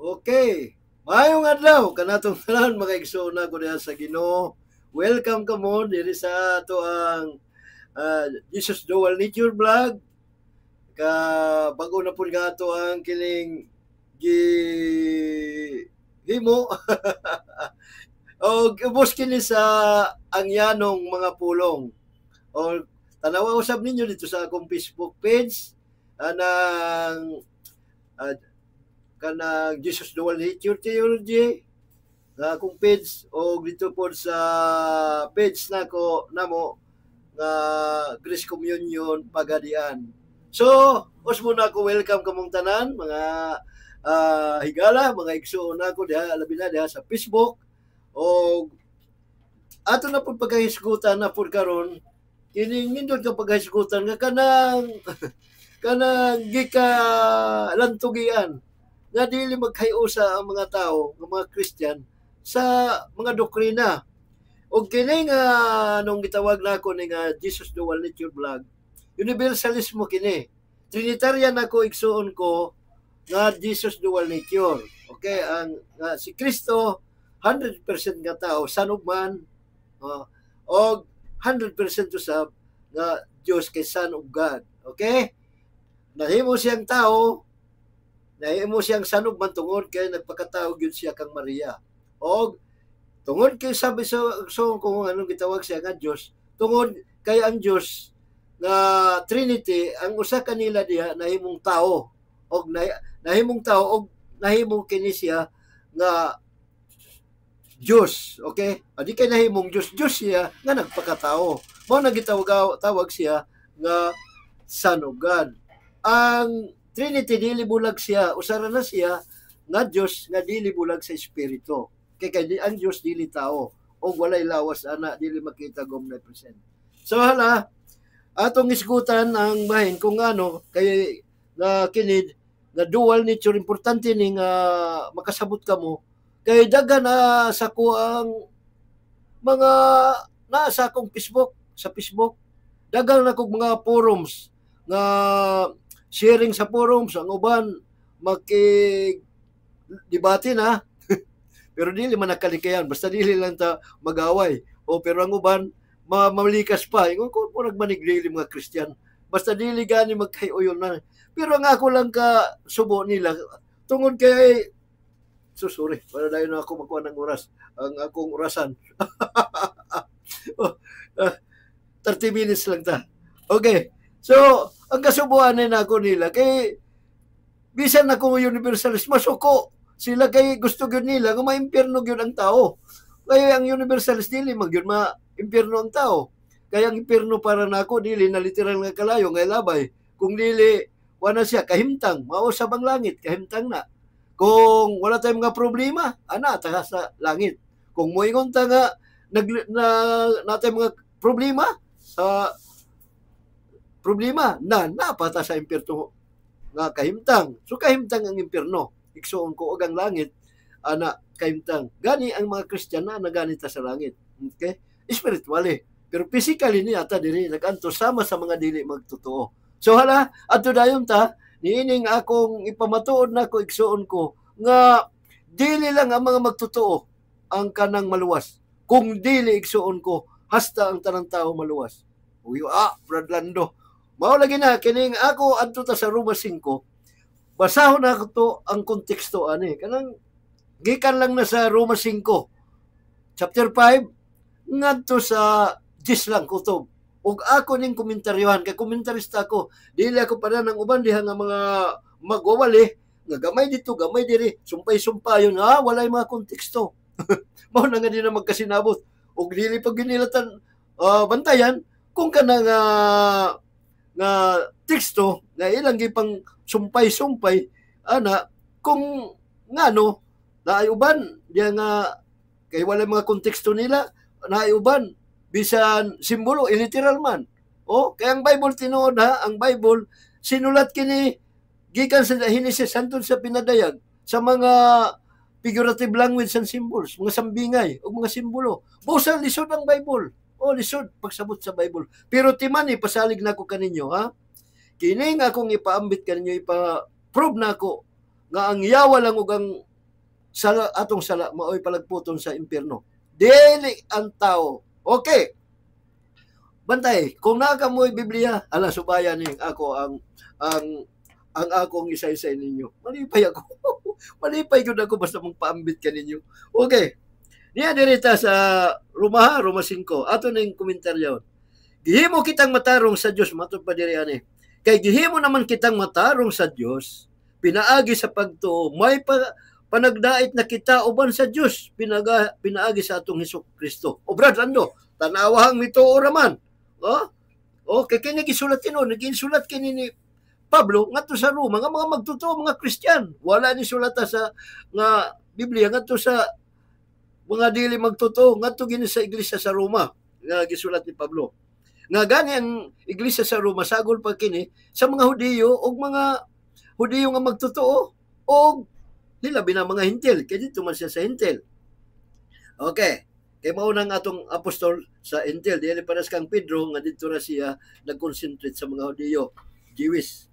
Okay. Mayong adlaw kanatong tanan mga igsoon ko diha sa Ginoo. Welcome kamo diri sa ato ang Jesus Dual Nature Vlog. Bago na pud nga ato ang kining himo. O ubos kini sa angyanong mga pulong. O tanawa usab ninyo dito sa akong Facebook page anang kanang Jesus Dual Nature Theology nga akong page o dito po sa page nako namo nga Grace Communion Pagadian. So, os muna ko welcome kamong tanan mga higala, mga igsoon nako diha labi na diha sa Facebook o ato na pud pagkahisgutan na pud karon kining nindot ka pagkahisgutan nga kanang gika lantugian nga dili magkayusa ang mga tao, ng mga Christian sa mga doktrina. O kini nga nung gitawag nako ni nga Jesus Dual Nature Vlog, universalismo kini. Trinitarian ako igsuon ko nga Jesus Dual Nature. Okay, ang si Kristo 100% nga tao, son of man, o 100% usab nga Dios kay son of God. Okay? Nahimo siyang tao, nahimo siyang son of man tungod kay nagpakatao gyud siya kang Maria. O tungod kay sabi so kung anong gitawag siya nga Dios, tungod kay ang Dios nga Trinity, ang usa kanila diha nahimong tao og nahimong tao og nahimong kini siya nga Diyos, okay? Adi kay nahimong Diyos siya nga nagpakatao. Mao na tawag siya nga Son of God. Ang Trinity dili bulag siya, usara na siya nga Diyos nga dili bulag sa espiritu. Kay ang Diyos dili tao og walay lawas ana dili makita omnipresent. So hala atong isgutan ang bahin kung ano kay nga kinid nga dual nature importante ni nga makasabot kamo kay daghan na sa kuang mga nasa akong sa Facebook daghan na kog mga forums nga sharing sa forums ang uban debate na pero dili man nakalikayan basta dili lang ta magaway o pero ang uban mamalikas pa ingon ko nagmanigdili mga Christian basta dili gani magkayoyon na pero ang ako lang ka subo nila tungod kay sorry para dayon na ako makuha ng oras ang akong orasan 30 minutes lang ta okay so ang kasubuan na ako nila kay bisan ako universalist masuko sila kay gusto gyud nila nga maimpierno gyud ang tao kaya ang universalist dili magyud maimpierno ang tao kaya ang impierno para nako dili na literal nga kalayo nga labay kung dili wala siya kahimtang mao sa bang langit kahimtang na kung wala tayong mga problema ana ta sa langit kung moingon ta nga natay mga problema napata sa impierno nga kahimtang. So kahimtang ang impierno. Igsuon ko og ang langit ana kahimtang. Gani ang mga Kristiyano na ganita sa langit. Okay? Spiritually. Pero physically ni ata diri naganto sama sa mga dili magtotoo. So hala adto dayon ta niining akong ipamatuod nako igsuon ko nga dili lang ang mga magtotoo ang kanang maluwas. Kung dili igsuon ko hasta ang tanang tao maluwas. Uy, Brad Lando. Mao lagi na kining ako adto ta sa Roma 5. Basahon na to ang konteksto ani. Kanang gikan lang na sa Roma 5 chapter 5 ngadto sa 10 lang kutob. Ug ako ning komentaryohan kay komentarista ako. Dili ako para nang uban diha nga mga magwawali nga gamay dito, gamay diri, sumpay-sumpayon walay mga konteksto. Mao na nga di na magkasinabot. Ug dili pag ginilatan bantayan kung kanang nga teksto nga ilang gipang sumpay-sumpay ana kung ngano naay uban diya nga kay wala mga konteksto nila naay uban bisan simbolo literal man kay ang Bible tinuod ang Bible sinulat kini gikan sa Genesis hangtod sa pinadayag sa mga figurative language and symbols mga sambingay o mga simbolo busa lisod ang Bible lisod pagsabot sa Bible. Pero timani pasalig na ko kaninyo Kini nga akong ipaambit kaninyo ipa-prove na ako nga ang yawa lang ug ang sala atong sala maoy palagputon sa impierno. Dili ang tao. Okay. Bantay, kung nakamoy Biblia, ala subayan ni ako ang akong isa-isa ninyo. Malipay ako. Malipay ko ako basta mong paambit ka ninyo. Okay. Niya dirita sa Roma 5. Ato ning komentaryo. Gihimo kitang matarong sa Dios matod pa diri ani. Kay gihimo naman kitang matarong sa Dios, pinaagi sa pagtuo, may panagdait na kita uban sa Dios, pinaagi sa atong Hesukristo. O brad Lando, tanawahang mituo raman. Okay, kini gisulat tino, nagisulat kini ni Pablo ngadto sa Roma nga mga magtotoo mga Kristiyan. Wala ni sulata sa nga Biblia ngadto sa mga dili magtotoo ngadto gini sa iglesia sa Roma nga gisulat ni Pablo. Nga gani ang iglesia sa Roma sagol pa kini sa mga Hudiyo o mga Hudiyo nga magtotoo o labi na mga Hintil kay dito man siya sa Hintil. Okay. Kay mao nang atong apostol sa Hintil dili paras kang Pedro nga dito ra siya nag-concentrate sa mga Hudiyo, Jewish.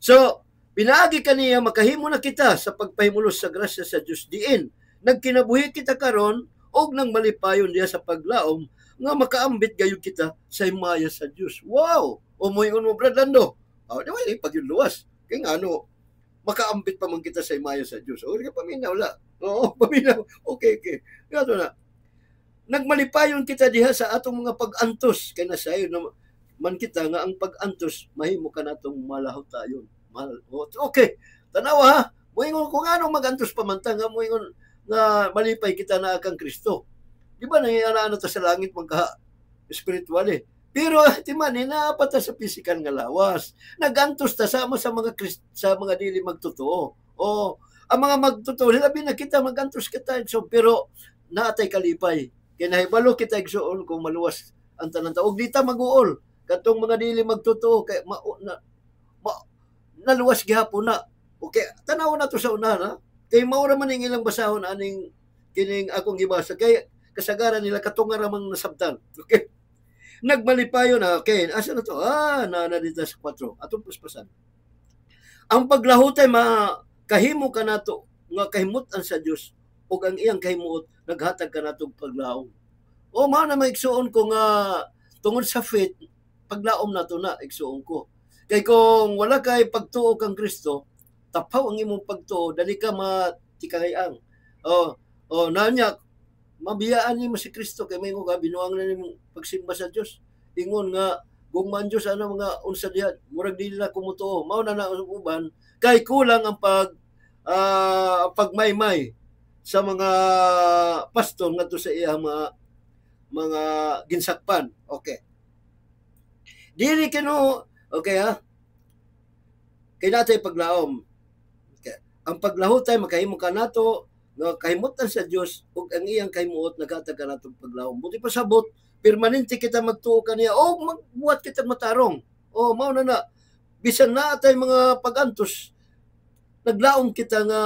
So, pinaagi kaniya makahimo na kita sa pagpahimulos sa grasya sa Dios diin nagkinabuhi kita karon og nang malipayon diya sa paglaom nga makaambit gayud kita sa himaya sa Dios. Wow! O moingon mo brad Lando. Di ba pag luwas? Kay ngano makaambit pa man kita sa himaya sa Dios. O di paminaw la. Oo, paminaw. Okay. Gato na. Nagmalipayon kita diha sa atong mga pag-antos kay nasayo na man kita nga ang pag-antos mahimo ka natong malahaw tayon. Okay. Tanawa ha. Moingon kung ano mag-antos pamantang nga moingon nga malipay kita na kang Kristo. Di ba nangyayaraan ta sa langit magka spiritual eh. Pero ti man naapata sa physical nga lawas. Nagantos ta sama sa mga sa mga dili magtotoo. O ang mga magtotoo labi na kita magantos kita so pero naatay kalipay. Kay nahibalo kita igsuon kung maluwas ang tanan ta. Og dita mag-uol katong mga dili magtotoo kay naluwas gihapon na. Okay, tanaw na to sa una na. Kay mao ra man ning ilang basahon aning kining akong gibasa kay kasagaran nila katunga ra man nasabtan. Okay. Nagmalipayon na. Okay, asa na to? Na dito sa 4. Atong puspasan. Ang paglahutay kahimo ka nato nga kahimutan sa Dios ug ang iyang kahimuot naghatag ka natong paglaom. O mao na maigsuon ko nga tungod sa faith paglaom nato na igsuon ko. Kay kung wala kay pagtuo kang Kristo, tapaw ang imong pagtuo dali ka matikayang. Nanya mabiyaan nimo si Kristo kay may nga binuang na nimo pagsimba sa Dios. Ingon nga gugman Dios ana mga unsa diha murag dili na kumutuo. Mao na uban kay kulang ang pagmaymay sa mga pastor ngadto sa iyang mga ginsakpan. Okay. Dili kino okay ha. Kay natay paglaom. Okay. Ang paglahutay makahimo ka nato nga kahimutan sa Dios ug ang iyang kahimuot naghatag ka natong paglaom. Buti pa sabot permanente kita magtuo kaniya o magbuhat kita matarong. O mao na bisan na atay mga pagantos naglaom kita nga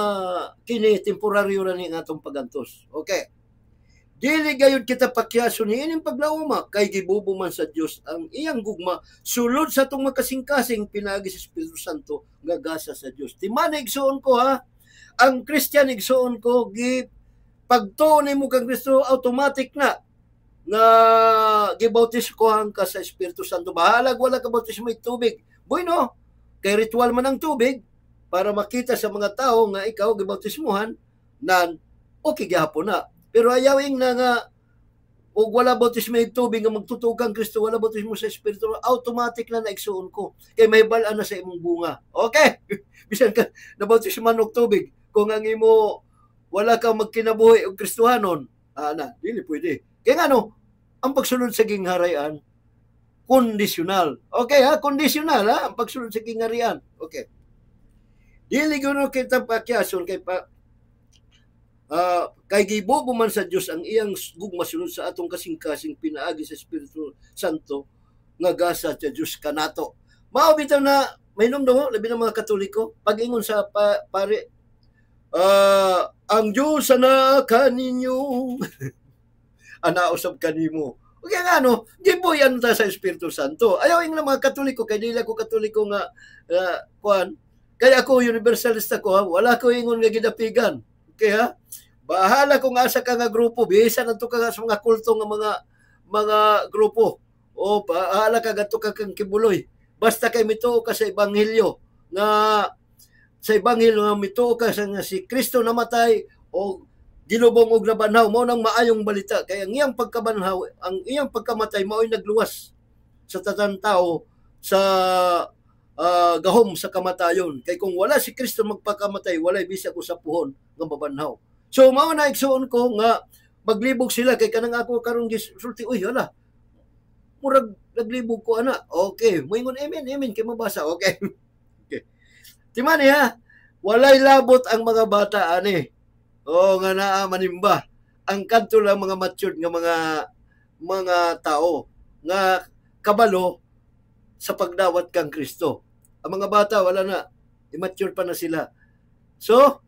kini temporaryo ra ni atong pagantos. Okay. Dili gayud kita pakyason ining paglaoma kay gibubo man sa Dios ang iyang gugma sulod sa atong makasing-kasing pinaagi sa Espiritu Santo nga gasa sa Dios. Timan igsuon ko ha. Ang Christian igsuon ko pagtuo nimo kang Kristo automatic na nga gibautis ko ka sa Espiritu Santo. Bahalag wala ka bautismo may tubig. Bueno, kay ritual man ang tubig para makita sa mga tao nga ikaw gibautismuhan nan okay gihapon na. Pero ayawing na nga og wala bautismo may tubig nga magtutuo kang Kristo, wala bautismo sa Espiritu, automatic na naigsuon ko. Kay may bal-an na sa imong bunga. Okay? Bisan ka nabautismo og tubig kung ang imo wala ka magkinabuhi og Kristohanon, dili pwede. Kaya ang pagsunod sa gingharian, kondisyonal. Okay ha? Kondisyonal ha? Ang pagsunod sa gingharian. Okay. Dili gano kita pakyason kay gibubo man sa Dios ang iyang gugma sulod sa atong kasing-kasing pinaagi sa Espiritu Santo nga gasa sa Dios kanato. Mao bitaw na mainom daw labi ng mga Katoliko pag-ingon sa pare ang Dios ana kaninyo ana usab kanimo. Okay nga gibuyan ta sa Espiritu Santo. Ayaw ing mga Katoliko kay dili ko Katoliko nga kuan kay ako universalista ko ha? Wala ko ingon nga gidapigan. Kaya bahala kung asa ka nga grupo, bisan adto ka sa mga kulto nga mga grupo. O bahala ka gadto ka kang kibuloy. Basta kay mituo ka sa ebanghelyo nga sa ebanghelyo nga mituo ka sa nga si Kristo namatay o ginubong og nabanhaw, mao nang maayong balita. Kaya ang iyang pagkabanhaw, ang iyang pagkamatay mao'y nagluwas sa tanang tao sa gahom sa kamatayon. Kay kung wala si Kristo magpakamatay, walay bisag usapuhon nga mabanhaw. So mao na igsuon ko nga maglibog sila kay kanang ako karon gisulti, uy hala, murag naglibog ko ana. Okay, moingon amen, amen kay mabasa. Okay. Okay. Timani ha, walay labot ang mga bata ani. O nga naa manimba. Ang kadto lang mga matured nga mga tao nga kabalo sa pagdawat kang Kristo. Ang mga bata wala na, immature pa na sila. So,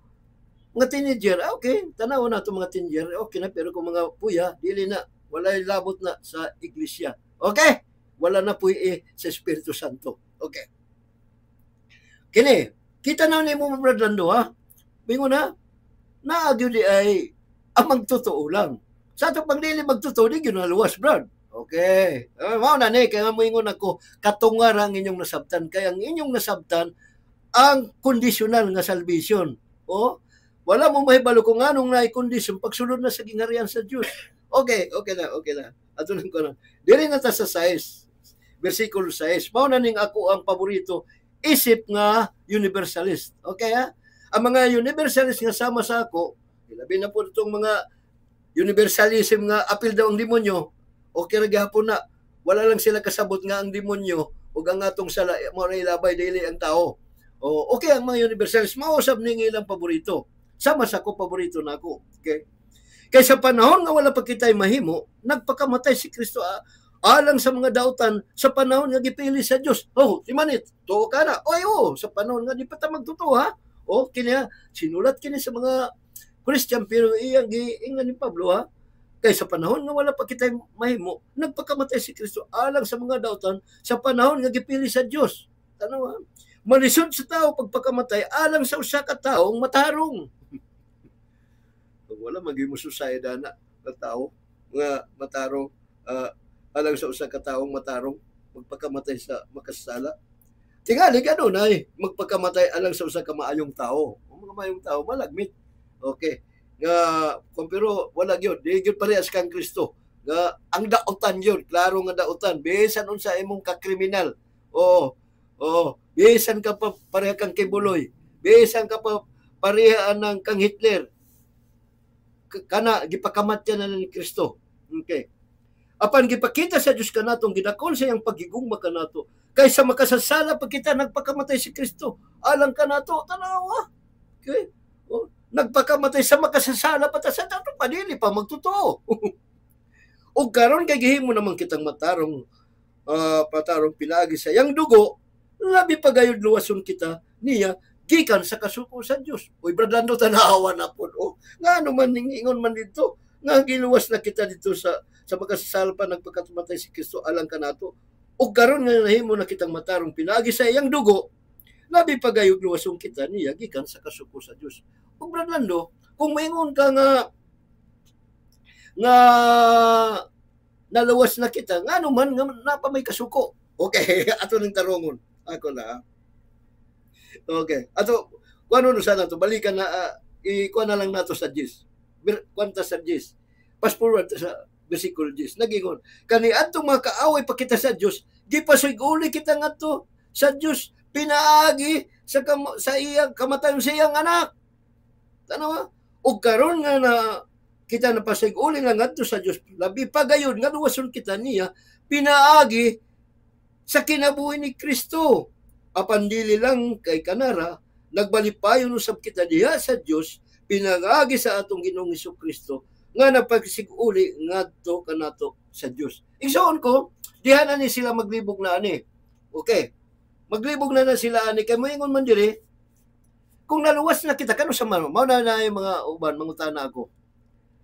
mga teenager, okay, tanaw na ito mga teenager, okay na, pero kung mga puya, dili na, walay labot na sa iglesia. Okay? Wala na puy sa Espiritu Santo. Okay. Kini, kita na ni mo Bradlando ha? Bingo na, naagyo di ay ang magtotoo lang. Sa ito pag dili magtotoo, di yun naluwas, Brad. Okay. Mao na ni, kaya moingon ako, katungar ang inyong nasabtan. Kaya ang inyong nasabtan, ang conditional nga salvation. O, wala mo mahibalo kung anong na-condition pagsulod na sa gingharian sa Diyos. Okay, okay na. Ato lang ko na. Dili na ta sa 6, versikulo 6. Mao na ning ako ang paborito, isip nga universalist. Okay ha? Ang mga universalist nga sama sa ako, labi na po itong mga universalism nga apil daw ang demonyo, okay ra gihapon na. Wala lang sila kasabot nga ang demonyo ug ang atong sala mo na ilabay dili ang tao. O okay ang mga universalist mausab ning ilang paborito. Sama sa ko paborito na ako. Okay? Kay sa panahon nga wala pa kitay mahimo, nagpakamatay si Kristo alang sa mga dautan sa panahon nga gipili sa Dios. Oh, timanit, tuo ka na. Oy, sa panahon nga di pa ta magtotoo ha. O kini sinulat kini sa mga Christian pero iyang giingan ni Pablo ha. Kay sa panahon nga wala pa kitay mahimo, nagpakamatay si Kristo alang sa mga dautan sa panahon nga gipili sa Dios. Tanaw ha. Malisod sa tao pagpakamatay alang sa usa ka taong matarong. Wala maging society na tao nga matarong alang sa usa ka taong matarong magpakamatay sa makasala. Tingali ganun ay magpakamatay alang sa usa ka maayong tao. Ang mga maayong tao malagmit. Okay. Nga pero wala gyud, di gyud parehas kang Kristo. Nga ang dautan gyud, klaro nga dautan bisan unsa imong kakriminal. Bisan ka pa pareha kang kibuloy. Bisan ka pa pareha ng kang Hitler. Kana gipakamatyan na ni Kristo. Okay. Apan gipakita sa Dios kanatong gidakon sa iyang pagigugma kanato. Kaysa makasasala pag kita nagpakamatay si Kristo, alang kanato tanawa. Okay? Nagpakamatay sa makasasala pata sa tato padili pa magtotoo. Ug karon kay gihimo naman kitang matarong patarong pilagi sa yang dugo, labi pagayod luwason kita niya gikan sa kasuko sa Dios. Oy Bradlando tanawa na pod. Nga ano man ningingon man dito, nga giluwas na kita dito sa makasasala pa nagpakamatay si Kristo alang kanato. Ug karon nga nahimo na kitang matarong pinagi sa iyang dugo, labi pagayod luwason kita niya gikan sa kasuko sa Dios. Ug Bradlando, kung maingon ka nga naluwas na kita, nga naman nga napa may kasuko. Okay, ato ning tarungon. Ako na. Okay. Ato kuno no sana to balikan na ikuha na lang nato sa 10. Kwanta sa 10. Fast forward sa versikulo 10. Nagingon, kani adtong mga kaaway pa kita sa Dios, gipasig-uli kita ngadto sa Dios, pinaagi sa iyang kamatayon sa iyang anak. Tanawa, ug karon nga na kita napasig-uli nga ngadto sa Dios, labi pa gayon nga luwason kita niya, pinaagi sa kinabuhi ni Kristo. Apan dili lang kay kanara, nagbalipayon usab kita diha sa Dios, pinagagi sa atong Ginoong Hesukristo nga napagsig-uli ngadto kanato sa Dios. Igsoon ko, diha na ni sila maglibog na ani. Okay. Maglibog na sila ani kay moingon man diri, kung naluwas na kita kano sa mao na yung mga uban mangutana ako.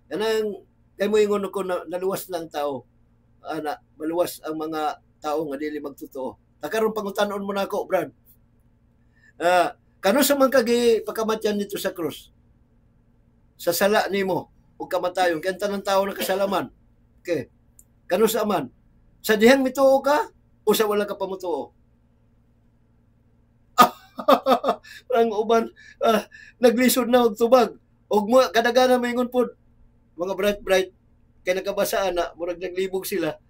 Kanang kay moingon ko na naluwas lang tao. Maluwas ang mga tao nga dili magtotoo. Karon pangutanon mo na ako, Brad. Kano sa man kagi pagkamatyan dito sa krus? sa sala nimo ug kamatayon kay tanang tawo nakasalaman. Okay. Kano sa man? Sa dihang mituo ka o sa wala ka pamutuo? Ang uban naglisod na og tubag. Og mo kadagana maingon pod mga bright kay nakabasa na murag naglibog sila.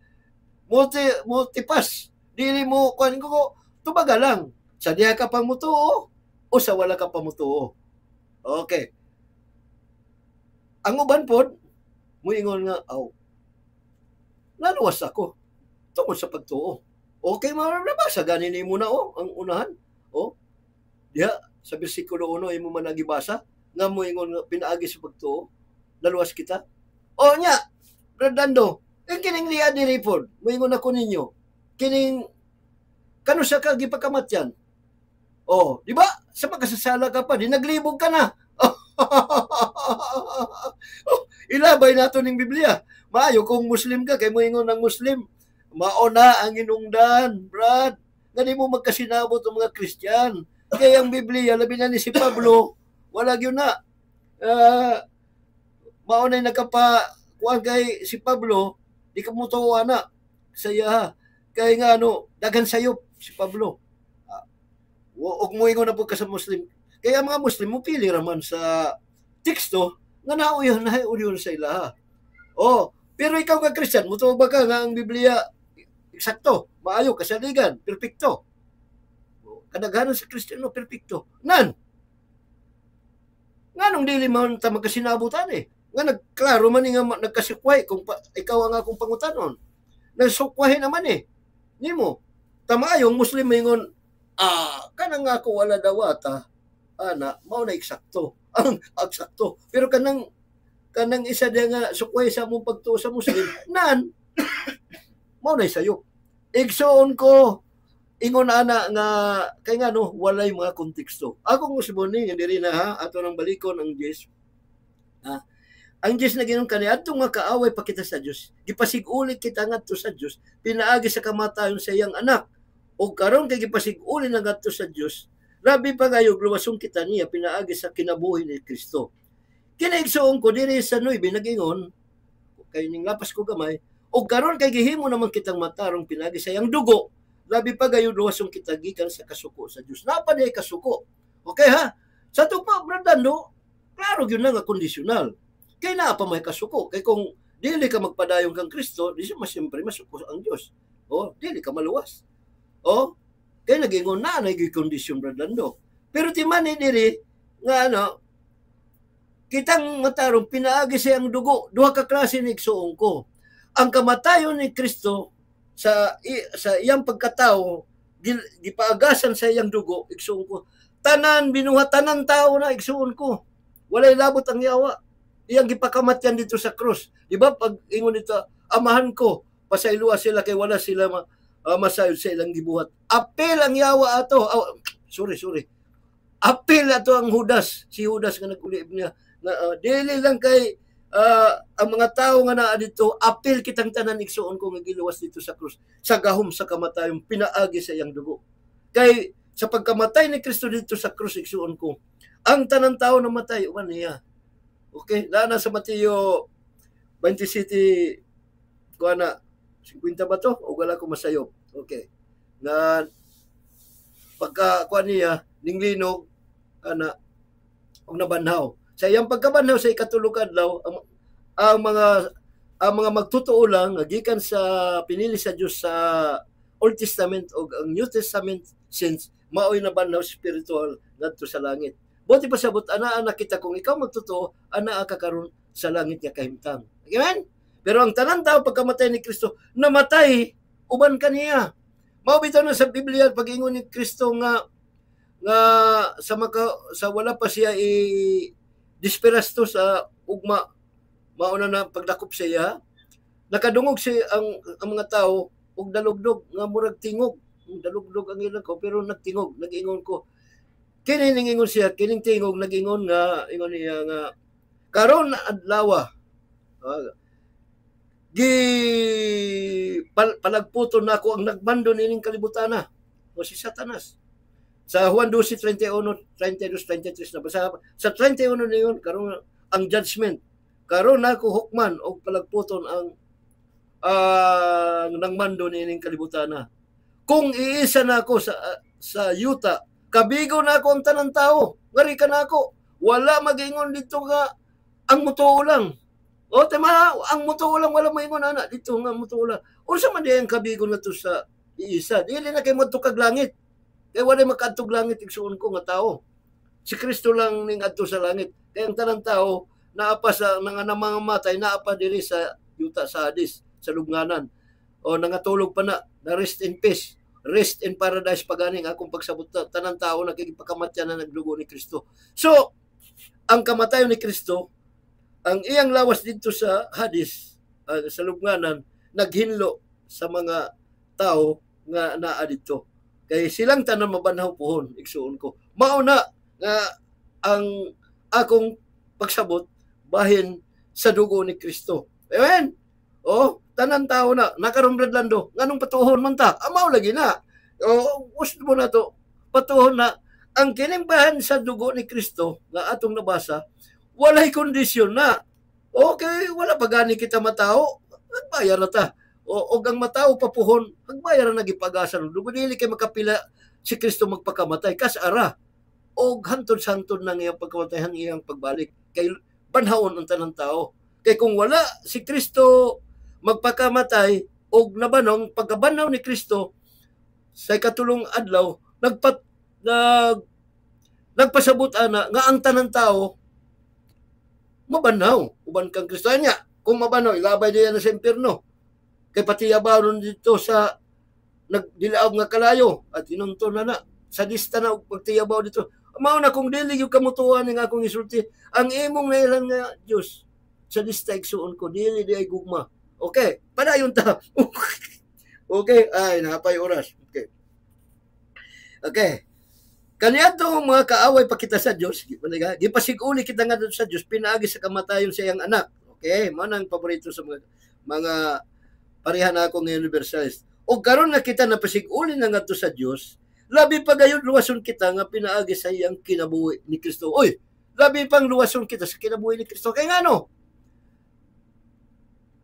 Multipas. Dili mo kuan ko tubaga lang. Sa diha ka pamutuo o sa wala ka pamutuo. Okay. Ang uban pod moingon nga naluwas ako tungod sa pagtuo. Okay, nabasa ganin nimo na ang unahan. Diha sa bersikulo 1 imo man nagibasa nga moingon nga pinaagi sa pagtuo. Naluwas kita. Nya, Bradando, kining liya diri pod. Moingon ako ninyo. Kining kano sa ka gipakamatyan? Di ba? Sa pagkasasala ka pa, di naglibog ka na. Ilabay nato ning Biblia. Maayo kung Muslim ka, kay moingon ng Muslim, mauna ang inungdan, Brad. Nga mo magkasinabot ang mga Kristiyan. Kaya ang Biblia, labi na ni si Pablo, wala yun na. Mauna yung kuan kay si Pablo, di ka mo tawa na. Saya, kaya nga dagan sayop si Pablo. Huwag mo ingon na po ka sa Muslim. Kaya mga Muslim, mo pili raman sa teksto, nga nauyon sa ila. Pero ikaw ka Christian, mutuwa ba ka nga ang Biblia eksakto, maayo, kasaligan, perfecto. Kadaghanan sa Kristiyano, perfecto. Nganong dili man ta magkasinabutan Nga nagklaro man nga nagkasukway kung ikaw ang akong pangutanon. Nagsukwahin naman Nimo. Tamayong Muslim mingon, kanang ako wala dawata. Mao na eksakto. Ang eksakto. Pero kanang isa dia nga sukway sa mong pagtuo sa Muslim, mao na sayo. Igsoon ko ingon ana nga kay nga walay mga konteksto. Ako Muslim ni diri na ato nang balikon ang Dios. Ang Dios na ginon kani adtong nga kaaway pa kita sa Dios. Gipasig-ulit kita ngadto sa Dios, pinaagi sa kamatayon sa iyang anak. O karon kay gipasig-uli na ngadto sa Dios, labi pa gayog luwasong kita niya pinaagi sa kinabuhi ni Kristo. Kinaigsoon ko diri sa 9 nagingon kay ning lapas ko gamay o karon kay gihimo naman kitang matarong pinagi sa iyang dugo labi pa gayud luwasong kita gikan sa kasuko sa Dios. Napa diay kasuko? Okay ha? Sa tupa Bradando, klaro gyud na nga kondisyonal. Kay naa pa may kasuko kay kung dili ka magpadayon kang Kristo, di siya siyempre masuko ang Dios. Dili ka maluwas. Kay nagingon na gyud kondisyon Bradando. Pero timan diri nga kitang matarong pinaagi sa iyang dugo. Duha ka klase ni igsuon ko. Ang kamatayon ni Kristo sa iyang pagkatao, gipaagasan sa iyang dugo, igsuon ko. Tanan binuhat, tanan tao na igsuon ko. Walay labot ang yawa. Iyang gipakamatyan dito sa krus. Di ba pag ingon dito, amahan ko, pasayloa sila kay wala sila masayod sa ilang gibuhat. Apel ang yawa ato. Sorry. Apel ato ang Judas. Si Judas nga nag-ulib niya. Dili lang kay ang mga tao nga naa dito apil kitang tanan igsuon ko nga giluwas dito sa krus sa gahom sa kamatayon pinaagi sa iyang dugo kay sa pagkamatay ni Kristo dito sa krus igsuon ko ang tanang tao namatay uban niya. Okay, na sa Mateo 27 kuana 50 ba to o wala ko masayop. Okay, nga pagka kuan niya ninglinog og nabanhaw sa iyang pagkabanhaw sa ikatulog adlaw ang mga magtutuo lang gikan sa pinili sa Dios sa Old Testament o ang New Testament since maoy na banhaw spiritual ngadto sa langit. Buti pa sabot ana kita kung ikaw magtutuo ana ka karon sa langit nga kahimtang. Amen. Pero ang tanan tao pagkamatay ni Kristo namatay uban kaniya. Mao bitaw na sa Biblia pag-ingon ni Kristo nga sa wala pa siya disperasto sa ugma mauna na pagdakop siya nakadungog siya ang mga tao og dalugdog nga murag tingog dalugdog ang ilang ko pero nagtingog nag-ingon ko kini ningingon siya kining tingog nag-ingon nga ingon niya nga karon adlaw palagputon nako ang nagmando nining kalibutan o si Satanas. Sa Juan 12:31, 32, 33 na basa. Sa 31 niyon karon ang judgment. Karon nako hukman og palagputon ang nang mando niining kalibutan na. Kung iisa na ako sa yuta, kabigo na ako ang tanang tao. Ngari ka na ako. Wala magingon dito nga ang mutuo lang. O, tema, ang mutuo lang, wala maingon ana dito nga mutuo lang. O sa man ang kabigo na to sa iisa. Dili na kay madtukag langit. Kaya wala makadtog langit igsuon ko nga tao. Si Kristo lang ning adto sa langit. Kaya ang tanang tao naapa sa mga namamatay, naapa diri sa yuta sa Hades, sa lubnganan. O nangatulog pa na rest in peace. Rest in paradise paganing akong pagsabot tanang tao nakikipakamatyan na nagdugo ni Kristo. So, ang kamatayon ni Kristo, ang iyang lawas dito sa Hades, sa lubnganan, naghinlo sa mga tao nga naa dito. Kay silang tanan mabanhaw pohon, igsuon ko. Mauna nga ang akong pagsabot bahin sa dugo ni Kristo. Amen. Oh, tanan tao na nakaron Bradlando, nganong patuhon man ta? Amaw lagi na. Oh, gusto mo na to. Patuhon na ang kining bahin sa dugo ni Kristo nga atong nabasa, walay kondisyon na. Okay, wala pa gani kita matao, nagbayar na ta. O ang matao papuhon, nagbayar na gipagasan. Dugo dili kay makapila si Kristo magpakamatay kas ara. O hantod-hantod nang iyang pagkamatay, ang iyang pagbalik. Kay banhawon ang tanang tao. Kay kung wala si Kristo magpakamatay o nabanong pagkabanaw ni Kristo sa katulong adlaw nagpasabot ana nga ang tanang tao mabanaw uban kang Kristo niya. Kung mabanaw ilabay diyan sa impierno. Kay pati yabaron dito sa nagdilaog nga kalayo at inunton na sa lista na pagtiyabaw dito. Mao na kung dili yung kamutuan nga akong isulti, ang imong nailan nga Dios sa lista igsuon ko dili di ay gugma. Okay, padayon ta. Okay, ay napay oras. Okay. Okay. Kaniadto mga kaaway pa kita sa Dios, gipasiguli kita nga sa Dios pinaagi sa kamatayon sa iyang anak. Okay, mao nang paborito sa mga pareha na akong universalist. O karon nga kita napasiguli na ngadto sa Dios, labi pa gayon luwason kita nga pinaagi sa iyang kinabuhi ni Kristo. Oy, labi pang luwason kita sa kinabuhi ni Kristo. Kay ngano?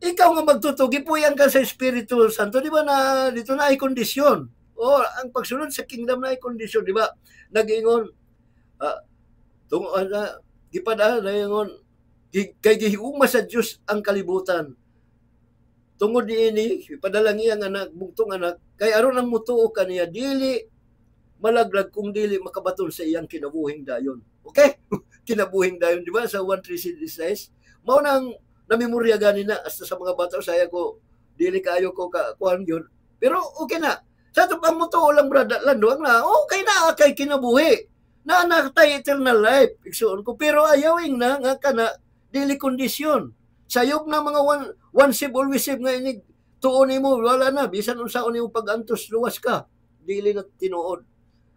Ikaw nga magtutugi puyan ka sa Espiritu Santo, di ba na dito na ay kondisyon. O ang pagsunod sa kingdom na ay kondisyon, di ba? Nag-ingon gipada na ingon kay gihiuma sa Dios ang kalibutan. Tungod niini ipadala niya nga anak, bugtong anak, kay aron ang mutuo kaniya dili malaglag kung dili makabaton sa iyang kinabuhing dayon. Okay? Kinabuhing dayon, di ba? Sa 1:3 mao nang namemorya gani na hasta sa mga bata saya ko dili kaayo ko kuan gyud. Pero okay na. Sa ito pang mutuo lang brada Lando na okay na kay kinabuhi. Na nakatay eternal life. Igsuon ko pero ayawing na nga kana dili kondisyon. Sayop na mga one save always save nga inig tuon nimo wala na bisan unsaon nimo pag-antos luwas ka dili na tinuod.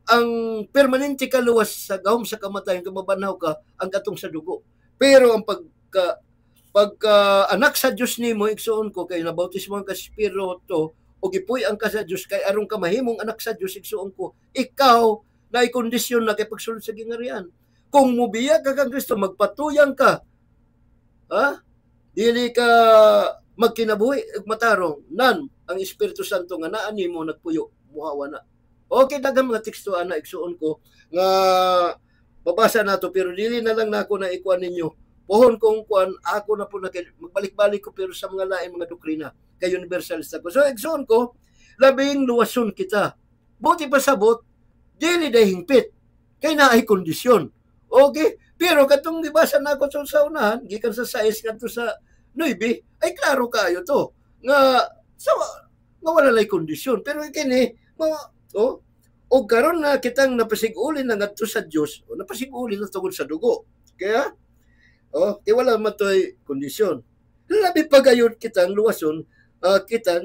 Ang permanente ka luwas sa gahom sa kamatayon kumabanaw ka ang katong sa dugo. Pero ang pagka anak sa Dios nimo igsuon ko kay nabautismo ka sa Espiritu o gipuy-an ka sa Dios kay aron ka mahimong anak sa Dios igsuon ko ikaw na kondisyon na kay pagsulod sa gingharian. Kung mubiya ka kang Kristo magpatuyang ka dili ka magkinabuhi ug matarong nan ang Espiritu Santo nga naa nimo nagpuyo muhawa na. Okay, daghang mga teksto ana igsuon ko nga babasa nato pero dili na lang nako na ikuan ninyo. Pohon kong kuan ako na po magbalik-balik ko pero sa mga lain mga doktrina kay universalist ako. So igsuon ko labing luwason kita. Buti pasabot dili day hingpit kay naay kondisyon. Okay? Pero katong gibasa nako sa unahan gikan sa 6 kadto sa 9 ay klaro kayo to nga nga wala lay kondisyon. Pero kini o karon na kitang napasiguli na ngadto sa Dios o napasiguli na tungod sa dugo. Kaya kaya wala matoy kondisyon. Labi pagayod kitang luwason kita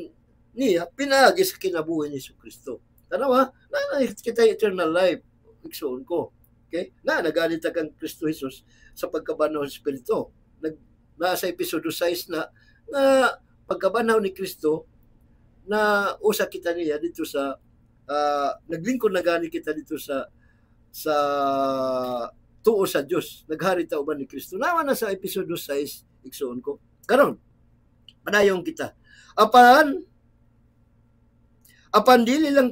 niya pinaagi sa kinabuhi ni Kristo. Tanawa na kita eternal life igsuon ko. Okay? Nagalit kang Kristo Jesus sa pagkabanaw ng Espiritu. Nasa episode 6 na pagkabanaw ni Kristo na usa kita niya dito sa naglingkod na gani kita dito sa tuo sa Dios, naghari ta uban ni Kristo. Nawa na sa episode 6 igsoon ko. Karon, padayon kita. Apan dili lang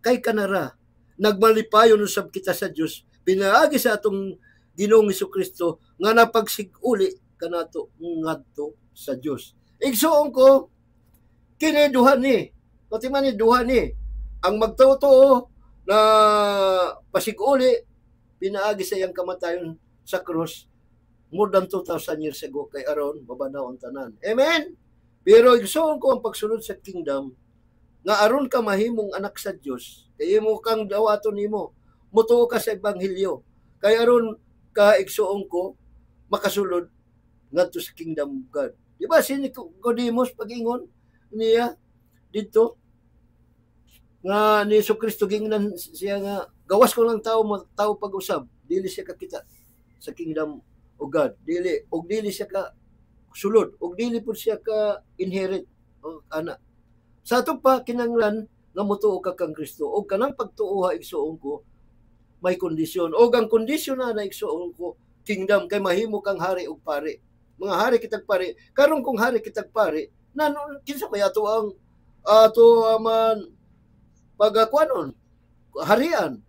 kay kanara nagmalipayon usab kita sa Dios, pinaagi sa atong Ginoong Hesukristo nga napagsig-uli kanato ngadto sa Dios. Igsuon ko kini duha ni, pati man ni duha ni ang magtuo na pasig-uli pinaagi sa iyang kamatayon sa krus more than 2,000 years ago kay aron mabanaw ang tanan. Amen. Pero igsuon ko ang pagsunod sa kingdom nga aron ka mahimong anak sa Dios, kay imo kang dawaton nimo, mutuo ka sa ebanghelyo, kay aron ka igsuon ko makasulod ngadto sa kingdom of God. Di ba si Nicodemus pag-ingon niya dito nga ni Jesucristo gingnan siya nga gawas ko lang tao pag-usab, dili siya kakita sa kingdom of God, dili siya ka sulod, og dili pud siya ka inherit o ana. Sa ato pa kinanglan nga motuo ka kang Kristo, og kanang pagtuo igsuon ko may kondisyon, og ang kondisyon na igsuon ko kingdom kay mahimo kang hari ug pari. Mga hari kitag pari, karon kung hari kitag pari, nanon kinsa kay ato ang man pagakuanon harian.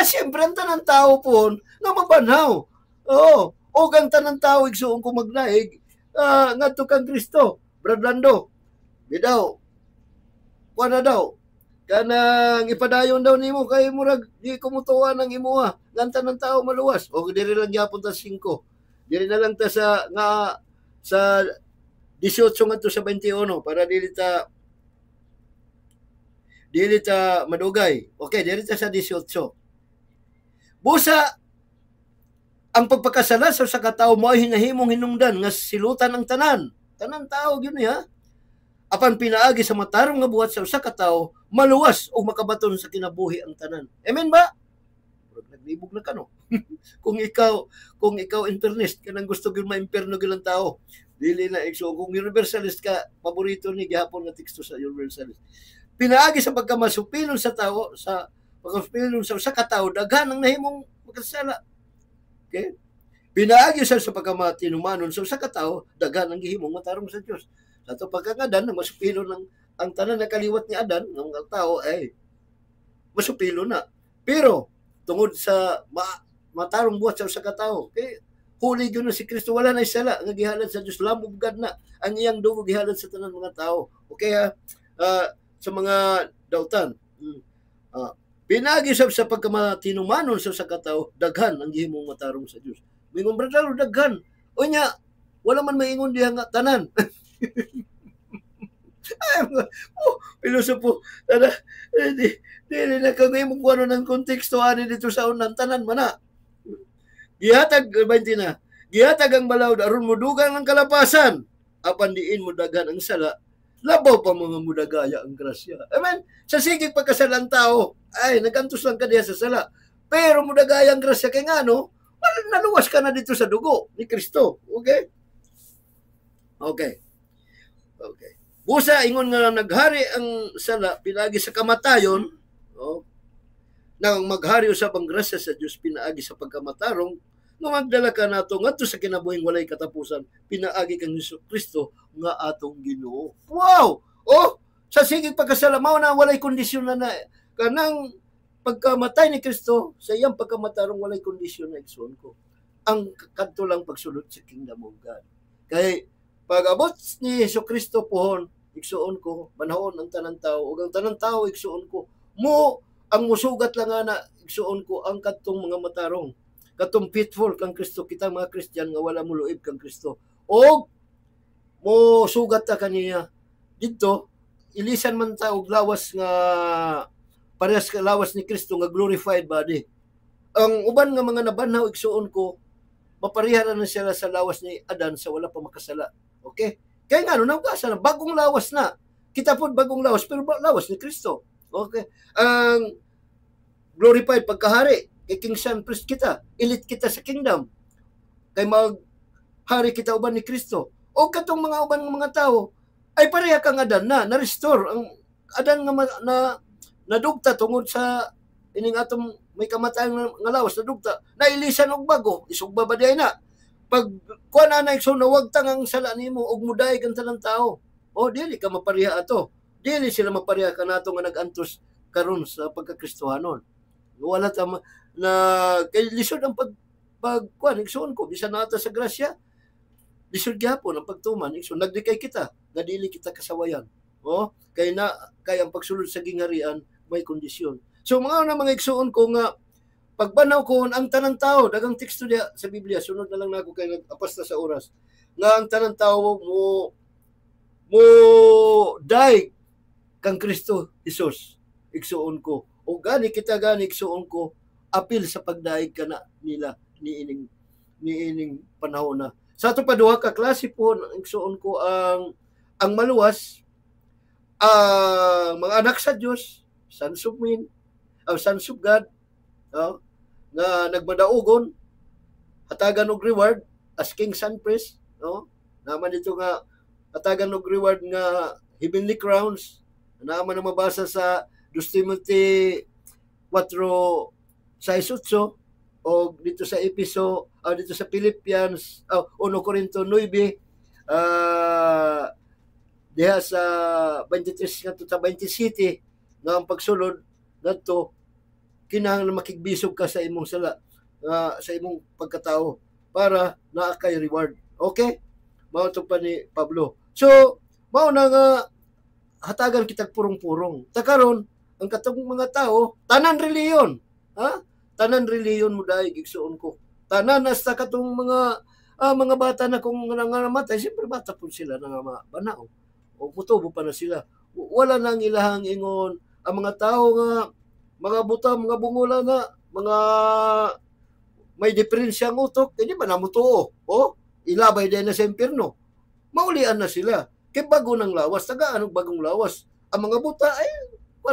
Siyempre ang tanang tao po nga mabanhaw. Oo, og ang tanang tao igsuon ko maglaig ngadto kang Kristo. Brad Lando, bidaw kuana daw kanang ipadayon daw nimo kay murag di kumutuwa ng imuha ngan ng tao maluwas. O diri lang gyapon ta 5. Diri na lang ta sa 18 ngadto sa 21 para dili ta madugay. Okay, diri ta sa 18. Busa ang pagpakasala sa katao mo ay hinahimong hinungdan nga silutan ang tanan tao gyud niya. Apan pinaagi sa matarong nga buhat sa usa ka tawo maluwas o makabaton sa kinabuhi ang tanan. Amen ba? Naglibog na ka no. kung ikaw internist kanang gusto gyud ma-imperno gyud ang tao, dili na so kung universalist ka, paborito ni gihapon nga teksto sa universalist. Pinaagi sa pagkamasupilon sa tao sa pagkamasupilon sa usa ka tawo daghan ang nahimong magkasala. Okay? Pinaagi sa pagkamatinumanon sa usa ka tawo daghan ang gihimong matarong sa Dios. Sa ito pagkakadan, masupilo ng ang tanan na kaliwat ni Adan, ng tao ay masupilo na. Pero, tungod sa matarong buhat sa usa ka tawo, kay huli yun na si Kristo, wala na isala, nga gihalad sa Diyos, Lamb of God na, ang iyang dugo gihalad sa tanan mga tao. Okay sa mga dautan. Pinagi sa pagkamatinumanon sa usa ka tawo, daghan ang gihimong matarong sa Diyos. Mingon brother, daghan. O niya, wala man maingon diha nga tanan. Pilosopo dili na kami mo kuno ng konteksto ani dito sa unang tanan mana gihatag 20 na gihatag ang balawd aron mudugang ang kalapasan apan diin mo daghan ang sala labaw pa mga mudagaya ang grasya. Amen. Sa sigig pagkasalang tao ay nagantos lang ka diha sa sala pero mudagaya ang grasya kay ngano naluwas ka na dito sa dugo ni Kristo. Okay. Busa ingon nga naghari ang sala pinaagi sa kamatayon, nang maghari usab ang grasya sa Dios pinaagi sa pagkamatarong nga magdala ka nato ngadto sa kinabuhing walay katapusan pinaagi kang Hesukristo nga atong Ginoo. Wow! Sa sigig pagkasala mao na walay kondisyon na kanang pagkamatay ni Kristo sa iyang pagkamatarong walay kondisyon na igsoon ko. Ang kadto lang pagsulod sa kingdom of God. Kay pag-abot ni Hesukristo pohon, igsuon ko, manahon ang tanang tao, o ang tanang tao, igsuon ko, ang musugat lang na, igsuon ko, ang katong mga matarong, katong pitfall kang Kristo, kita mga Kristiyan, nga wala mo luib kang Kristo. O, mo sugat ta kaniya, dito, ilisan man ta og lawas nga, parehas ka lawas ni Kristo, nga glorified body. Ang uban nga mga nabanhaw, igsuon ko, mapariharan na sila sa lawas ni Adan sa wala pa makasala. Okay? Kaya nga, nangkasa na, bagong lawas na. Kita po bagong lawas, pero lawas ni Kristo. Okay? Ang glorified pagkahari, kay King Son Priest kita, elite kita sa kingdom. Kay maghari kita uban ni Kristo. O katong mga uban ng mga tao, ay pareha kang Adan na restore ang Adan nga nadugta tungod sa ining atong may kamatayan nga lawas na dugta, nailisan og bago, isugba ba diay na. Pag kuan na igsoon na wag tangang sala nimo og muday kan tanang tao. O dili ka mapariha ato. Dili sila mapariha kanato nga nagantos karon sa pagkakristohanon. Wala ta na kay lisod ang pagkuan igsoon ko bisan nata sa grasya. Lisod gyapon ang pagtuman igsoon nagdikay kita, nga dili kita kasawayan. O kay ang pagsulod sa gingharian may kondisyon. So mga igsoon ko nga pagbanaw ko ang tanang tao, dagang teksto diya sa Biblia, sunod na lang nako kay nag-apas na sa oras. Nga ang tanang tao mo daig kang Kristo Jesus, igsuon ko. O gani kita gani igsuon ko, apil sa pagdaig kana nila niining panahon na. Sa ato pa duha ka klase po igsuon ko ang maluwas mga anak sa Dios, sons of men, sons of God, nga nagmadaugon, hatagan og reward as kings and priests, naman dito nga hatagan og reward nga heavenly crowns, naman na mabasa sa 2 Timothy 4:6-8 o dito sa dito sa Philippians 1 Corinto 9 diha sa 23 ngadto sa 27 nga ang pagsulod ngadto kinahanglan makigbisog ka sa imong sala sa imong pagkatao para naa kay reward. Okay? Mao to pa ni Pablo. So, mao na nga hatagan kitag purong-purong. Ta karon ang katong mga tao tanan reliyon, tanan reliyon mo daig igsuon ko. Tanan hasta katong mga bata na kung nangamatay, siyempre bata po sila nga banaw. O mutubo pa na sila. Wala nang ilahang ingon ang mga tao nga mga buta, mga bungula na, mga may diferensya ang utok, hindi ba namutuo? Ilabay din na sa impyerno. Maulian na sila. Kay bago ng lawas, tagaan ng bagong lawas. Ang mga buta,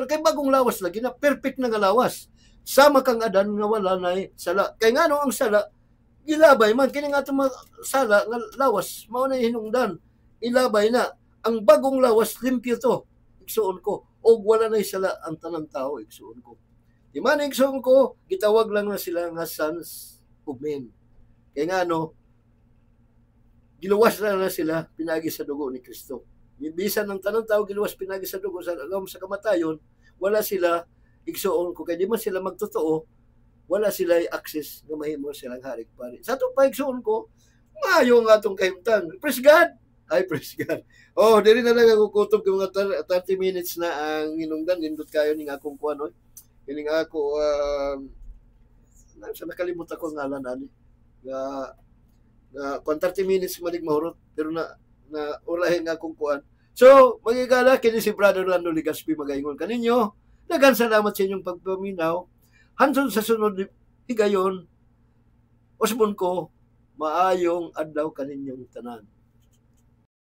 kay bagong lawas lagi na, perfect na nga lawas. Sama kang Adan nga wala na sala. Kay nga ang sala, ilabay man, kini nga itong sala, nga lawas, mao na hinungdan. Ilabay na. Ang bagong lawas, limpyo to. Igsuon ko. O wala na sala ang tanang tao, igsuon ko. Di man igsuon ko, gitawag lang na sila nga sons of men. Kaya nga giluwas na sila, pinagi sa dugo ni Kristo. Bisan ng tanang tao, giluwas pinagi sa dugo sa kamatayon, wala sila, igsuon ko, kaya di man sila magtotoo, wala sila access na mahimo silang harik pari. Sa itong paigsuon ko, maayo nga itong kahimtang. Praise God! Ay, praise God. Dili na lang ako kutob ng mga 30 minutes na ang hinungdan. Nindot kayo ning akong kuwan, Kining ako, nakalimutan ko nga lang, na 30 minutes malig mahurot, pero na urahin nga akong kuwan. So, magigala, kini si Brother Lando Ligaspi magaingon kaninyo. Daghang salamat sa inyong pagpaminaw. Hanson sa sunod higayon, usbon ko, maayong adlaw kaninyong tanan.